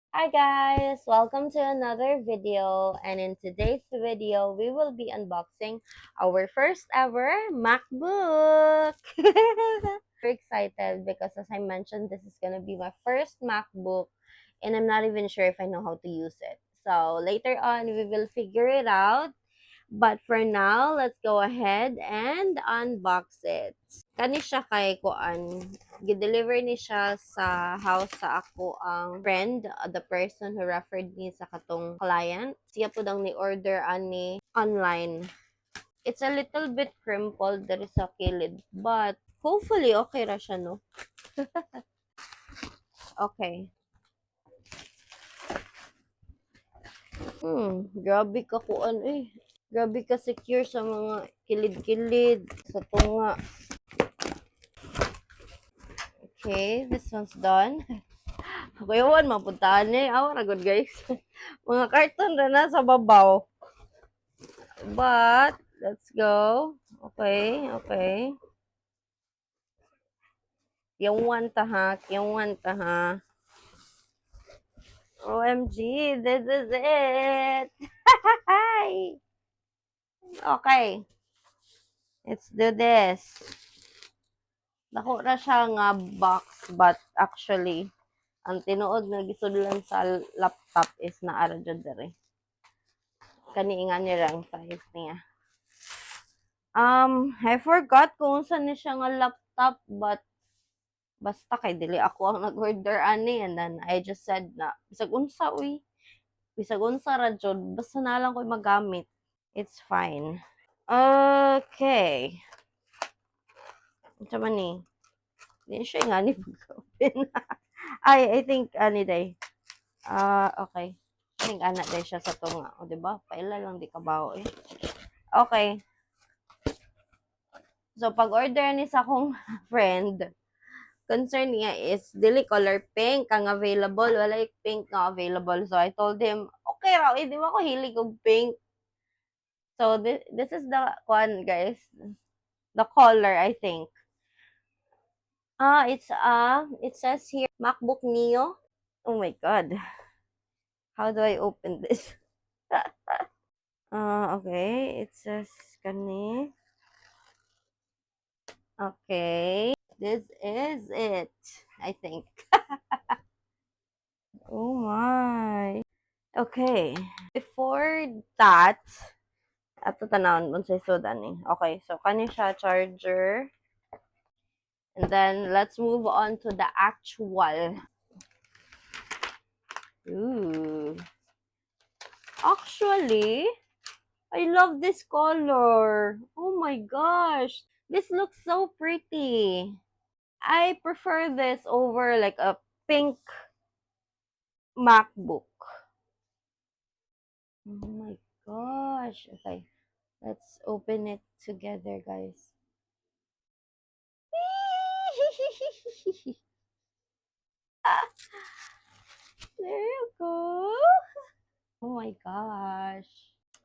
Hi guys, welcome to another video, and in today's video we will be unboxing our first ever MacBook. Very excited because as I mentioned, this is gonna be my first MacBook and I'm not even sure if I know how to use it. So later on we will figure it out. But for now, let's go ahead and unbox it. Kani siya kay kuan, gi-deliver ni siya sa house sa ako ang friend, the person who referred me sa katong client. Siya po dang ni order ani online. It's a little bit crumpled there is sa kilid, but hopefully okay ra siya no. Okay. Grabe ka kuan eh. Grabe ka secure sa mga kilid-kilid sa tunga. Okay, this one's done. Kuyawan, mapuntahan ni. Awa na good guys. Mga karton na nasa babaw. But, let's go. Okay, okay. Yung one ta ha. Yung one ta ha. OMG, this is it. Okay. Let's do this. Dako na siya nga box, but actually, ang tinuod nga gisudlan sa laptop is naara jud dere. Kani nga ni ang size niya. I forgot kung saan ni siya nga laptop, but basta kay dili ako ang nag-order ani, and then I just said na bisag unsa uy, bisag unsa ra jud, basta na lang ko magamit. It's fine. Okay. Unsa man ni? Di siya nga ni open. I think ani day. Okay. I think ana day siya sa tunga, o di ba? Paila lang di kabaw eh. Okay. So pag order ni sa akong friend, concern niya is dili color pink ang available, wala pink na available. So I told him, okay raw, di ba ko hilig og pink. So this is the one guys, the color I think. It says here MacBook Neo. Oh my god. How do I open this? Okay, it says kani. Okay, this is it, I think. Oh my. Okay. Before that, ato tanawon unsay sudan ni. Okay, so kani siya charger. And then let's move on to the actual. Ooh. Actually, I love this color. Oh my gosh. This looks so pretty. I prefer this over like a pink MacBook. Oh my gosh. Okay. Let's open it together, guys. There you go. Oh my gosh.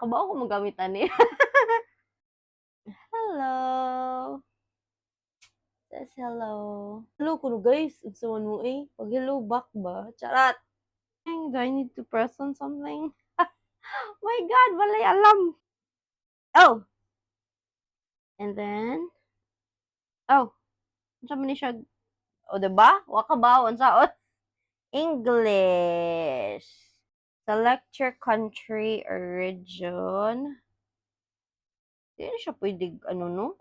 Kabaw ko magamit ani. Hello. Says hello. Hello ko guys. Unsa man mo eh? Pag hello back ba? Charat. Do I need to press on something? My God, walay alam. Oh. And then, oh. Unsa man ni siya? O, diba? Waka ba? Unsa? English. Select your country or region. Di na siya pwede, ano no?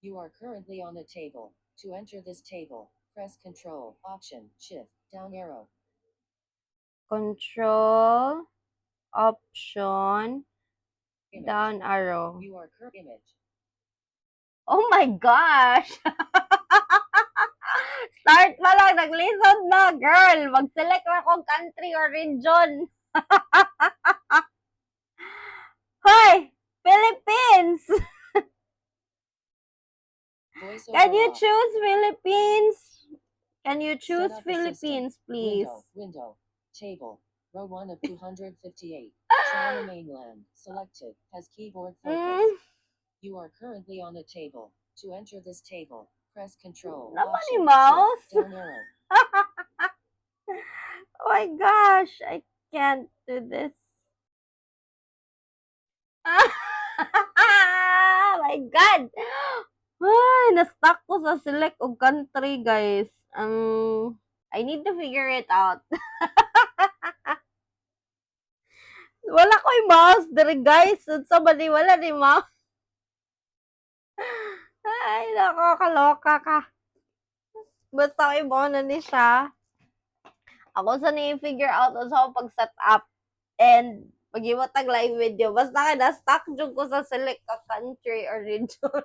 You are currently on the table. To enter this table, press Control, Option, Shift, down arrow. Control, Option, Image. down arrow. You are current image. Oh my gosh! Start pa lang, nag-listen na, girl. Mag-select na kung country or region. Hoy! Philippines! Can you Off. choose Philippines? Can you Set choose up Philippines, please? Window. Table. Row 1 of 258. China mainland. Selected. Has keyboard focus. You are currently on the table. To enter this table, press Control, Naman ni Option, mouse? Shift, down arrow. Oh my gosh, I can't do this. My God! Ay, na-stuck ko sa select og country, guys. I need to figure it out. Wala ko'y mouse diri, guys. Sa bali, wala ni mouse. Ay, nako, kaloka ka. Basta ko'y mo na ni siya. Ako sa ni-figure out sa pag-set up. And, pag-iwatag live video. Basta ka na-stuck dyan ko sa select ka country or region.